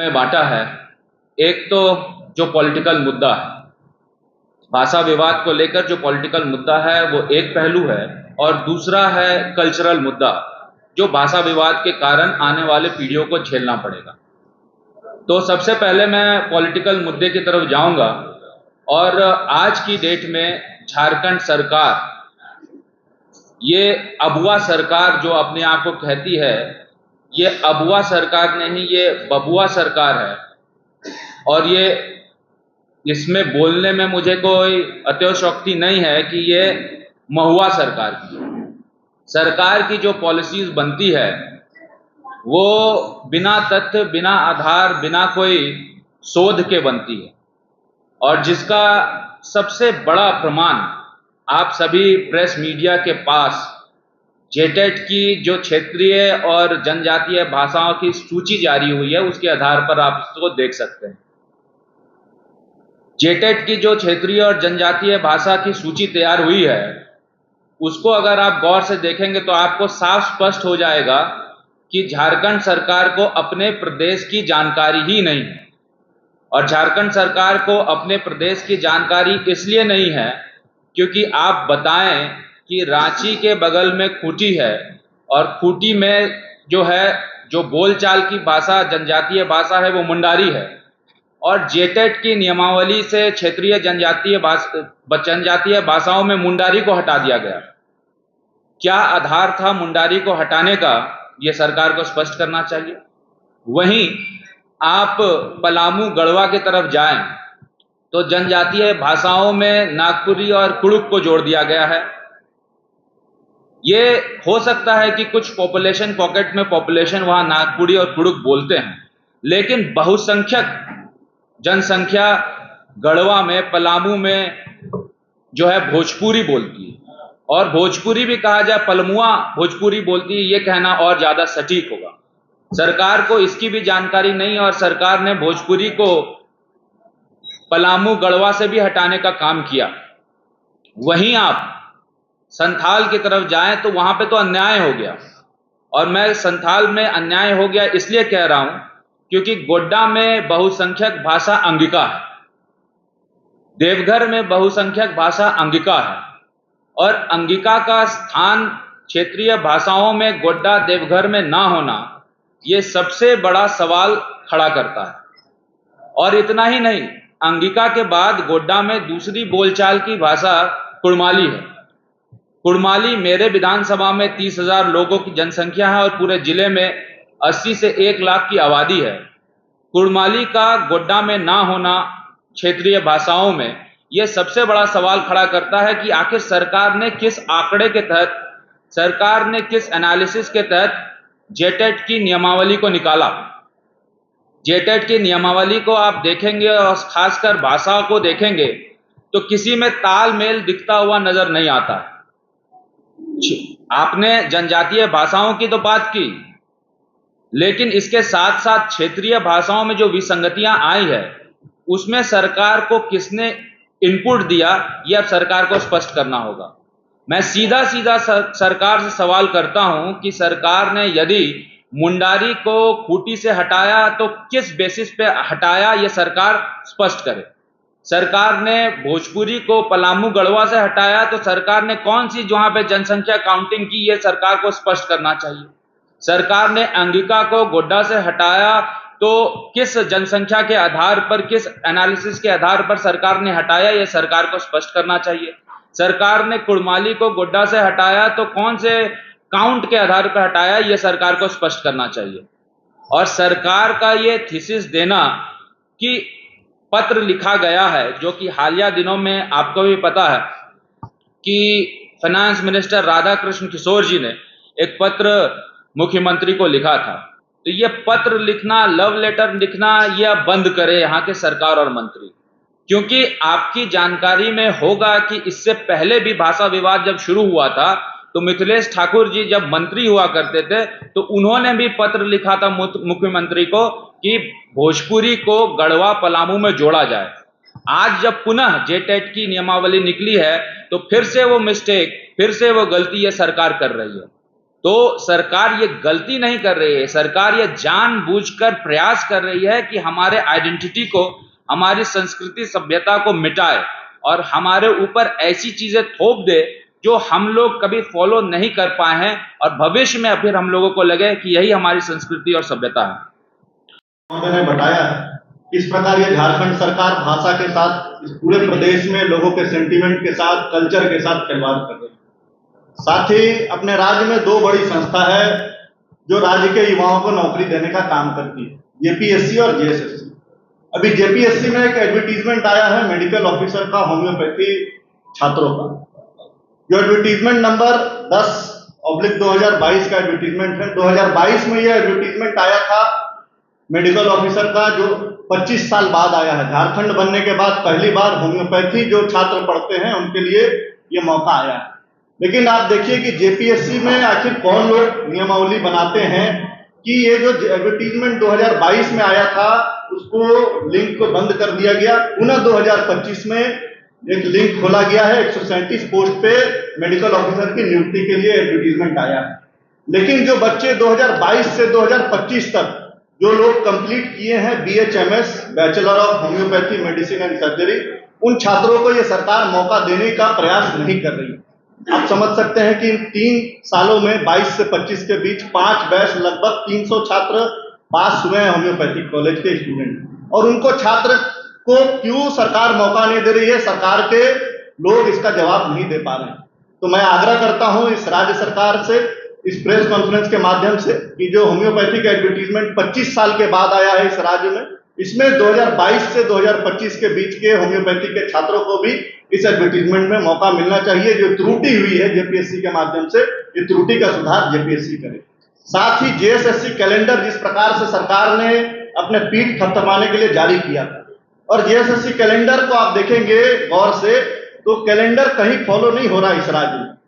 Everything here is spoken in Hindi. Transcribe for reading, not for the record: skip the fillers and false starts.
में बांटा है। एक तो जो पॉलिटिकल मुद्दा है, भाषा विवाद को लेकर जो पॉलिटिकल मुद्दा है वो एक पहलू है, और दूसरा है कल्चरल मुद्दा, जो भाषा विवाद के कारण आने वाले पीढ़ियों को झेलना पड़ेगा। तो सबसे पहले मैं पॉलिटिकल मुद्दे की तरफ जाऊंगा, और आज की डेट में झारखंड सरकार, ये अबुआ सरकार जो अपने आप को कहती है, ये अबुआ सरकार नहीं, ये बबुआ सरकार है। और ये इसमें बोलने में मुझे कोई अतिशयोक्ति नहीं है कि ये महुआ सरकार की जो पॉलिसीज बनती है वो बिना तथ्य, बिना आधार, बिना कोई शोध के बनती है, और जिसका सबसे बड़ा प्रमाण आप सभी प्रेस मीडिया के पास जेटेट की जो क्षेत्रीय और जनजातीय भाषाओं की सूची जारी हुई है उसके आधार पर आप इसको देख सकते हैं। जेटेट की जो क्षेत्रीय और जनजातीय भाषा की सूची तैयार हुई है उसको अगर आप गौर से देखेंगे तो आपको साफ स्पष्ट हो जाएगा कि झारखंड सरकार को अपने प्रदेश की जानकारी ही नहीं है। और झारखंड सरकार को अपने प्रदेश की जानकारी इसलिए नहीं है क्योंकि आप बताएं कि रांची के बगल में खूंटी है, और खूंटी में जो है, जो बोलचाल की भाषा, जनजातीय भाषा है, वो मुंडारी है, और जेटेट की नियमावली से क्षेत्रीय जनजातीय भाषाओं में मुंडारी को हटा दिया गया। क्या आधार था मुंडारी को हटाने का, यह सरकार को स्पष्ट करना चाहिए। वहीं आप पलामू, गढ़वा की तरफ जाएं तो जनजातीय भाषाओं में नागपुरी और कुड़ुक को जोड़ दिया गया है। ये हो सकता है कि कुछ पॉपुलेशन पॉकेट में पॉपुलेशन वहां नागपुरी और कुड़ुक बोलते हैं, लेकिन बहुसंख्यक जनसंख्या गढ़वा में, पलामू में जो है भोजपुरी बोलती है, और भोजपुरी भी कहा जाए पलमुआ भोजपुरी बोलती है, ये कहना और ज्यादा सटीक होगा। सरकार को इसकी भी जानकारी नहीं, और सरकार ने भोजपुरी को पलामू, गढ़वा से भी हटाने का काम किया। वहीं आप संथाल की तरफ जाएं तो वहां पे तो अन्याय हो गया, और मैं संथाल में अन्याय हो गया इसलिए कह रहा हूं क्योंकि गोड्डा में बहुसंख्यक भाषा अंगिका है, देवघर में बहुसंख्यक भाषा अंगिका है, और अंगिका का स्थान क्षेत्रीय भाषाओं में गोड्डा, देवघर में ना होना, यह सबसे बड़ा सवाल खड़ा करता है। और इतना ही नहीं, अंगिका के बाद गोड्डा में दूसरी बोलचाल की भाषा कुड़माली है। कुड़माली मेरे विधानसभा में 30,000 लोगों की जनसंख्या है, और पूरे जिले में 80 से 1 लाख की आबादी है। कुड़माली का गोड्डा में ना होना क्षेत्रीय भाषाओं में, यह सबसे बड़ा सवाल खड़ा करता है कि आखिर सरकार ने किस आंकड़े के तहत, सरकार ने किस एनालिसिस के तहत जेटेट की नियमावली को निकाला। जेटेट की नियमावली को आप देखेंगे और खासकर भाषा को देखेंगे तो किसी में तालमेल दिखता हुआ नजर नहीं आता। आपने जनजातीय भाषाओं की तो बात की, लेकिन इसके साथ साथ क्षेत्रीय भाषाओं में जो विसंगतियां आई है उसमें सरकार को किसने इनपुट दिया, यह अब सरकार को स्पष्ट करना होगा। मैं सीधा सीधा सरकार से सवाल करता हूं कि सरकार ने यदि मुंडारी को खूंटी से हटाया तो किस बेसिस पे हटाया, यह सरकार स्पष्ट करे। सरकार ने भोजपुरी को पलामू, गढ़वा से हटाया तो सरकार ने कौन सी जहां पे जनसंख्या काउंटिंग की, यह सरकार को स्पष्ट करना चाहिए। सरकार ने अंगिका को गोड्डा से हटाया तो किस जनसंख्या के आधार पर, किस एनालिसिस के आधार पर सरकार ने हटाया, यह सरकार को स्पष्ट करना चाहिए। सरकार ने कुड़माली को गोड्डा से हटाया तो कौन से काउंट के आधार पर हटाया, यह सरकार को स्पष्ट करना चाहिए। और सरकार का यह थीसिस देना कि पत्र लिखा गया है, जो कि हालिया दिनों में आपको भी पता है कि फाइनेंस मिनिस्टर राधाकृष्ण किशोर जी ने एक पत्र मुख्यमंत्री को लिखा था, तो ये पत्र लिखना, लव लेटर लिखना, यह बंद करे यहाँ के सरकार और मंत्री। क्योंकि आपकी जानकारी में होगा कि इससे पहले भी भाषा विवाद जब शुरू हुआ था तो मिथिलेश ठाकुर जी जब मंत्री हुआ करते थे तो उन्होंने भी पत्र लिखा था मुख्यमंत्री को कि भोजपुरी को गढ़वा, पलामू में जोड़ा जाए। आज जब पुनः जेटेट की नियमावली निकली है तो फिर से वो मिस्टेक, फिर से वो गलती ये सरकार कर रही है। तो सरकार ये गलती नहीं कर रही है, सरकार ये जानबूझकर प्रयास कर रही है कि हमारे आइडेंटिटी को, हमारी संस्कृति सभ्यता को मिटाए और हमारे ऊपर ऐसी चीजें थोप दे जो हम लोग कभी फॉलो नहीं कर पाए हैं और भविष्य में फिर हम लोगों को लगे कि यही हमारी संस्कृति और सभ्यता है। उन्होंने बताया इस प्रकार ये झारखंड सरकार भाषा के साथ इस पूरे प्रदेश में लोगों के सेंटीमेंट के साथ, कल्चर के साथ खिलवाड़ कर रही है। साथ ही अपने राज्य में दो बड़ी संस्था है जो राज्य के युवाओं को नौकरी देने का काम करती है, जेपीएससी और जेएसएससी। अभी जेपीएससी में एक एडवर्टीजमेंट आया है मेडिकल ऑफिसर का, होम्योपैथी छात्रों का, जो एडवर्टीजमेंट नंबर 10/2022 का एडवर्टीजमेंट है। 2022 में यह एडवर्टीजमेंट आया था मेडिकल ऑफिसर का, जो 25 साल बाद आया है। झारखंड बनने के बाद पहली बार होम्योपैथी जो छात्र पढ़ते हैं उनके लिए ये मौका आया है। लेकिन आप देखिए कि जेपीएससी में आखिर कौन लोग नियमावली बनाते हैं कि ये जो एडवर्टीजमेंट 2022 में आया था उसको लिंक को बंद कर दिया गया। पुनः 2025 में एक लिंक खोला गया है, 137 पोस्ट पे मेडिकल ऑफिसर की नियुक्ति के लिए एडवर्टीजमेंट आया है। लेकिन जो बच्चे 2022 से 2025 तक जो लोग कंप्लीट किए हैं BHMS, bachelor of homeopathy medicine and surgery, उन छात्रों को ये सरकार मौका देने का प्रयास नहीं कर रही है। आप समझ सकते हैं कि इन 3 सालों में 22 से 25 के बीच 5 बैच लगभग 300 छात्र पास हुए हैं होम्योपैथिक कॉलेज के स्टूडेंट, और उनको छात्र को क्यों सरकार मौका नहीं दे रही है, सरकार के लोग इसका जवाब नहीं दे पा रहे हैं। तो मैं आग्रह करता हूं इस राज्य सरकार से, इस प्रेस कॉन्फ्रेंस के माध्यम से, कि जो होम्योपैथिक एडवर्टीजमेंट 25 साल के बाद आया है इस राज्य में, इसमें 2022 से 2025 के बीच के होम्योपैथी के छात्रों को भी इस एडवर्टीजमेंट में मौका मिलना चाहिए। जो त्रुटि हुई है जेपीएससी के माध्यम से, ये त्रुटि का सुधार जेपीएससी करे। साथ ही जेएसएससी कैलेंडर जिस प्रकार से सरकार ने अपने पीठ थपथपाने के लिए जारी किया था, और जेएसएससी कैलेंडर को आप देखेंगे गौर से तो कैलेंडर कहीं फॉलो नहीं हो रहा इस राज्य में।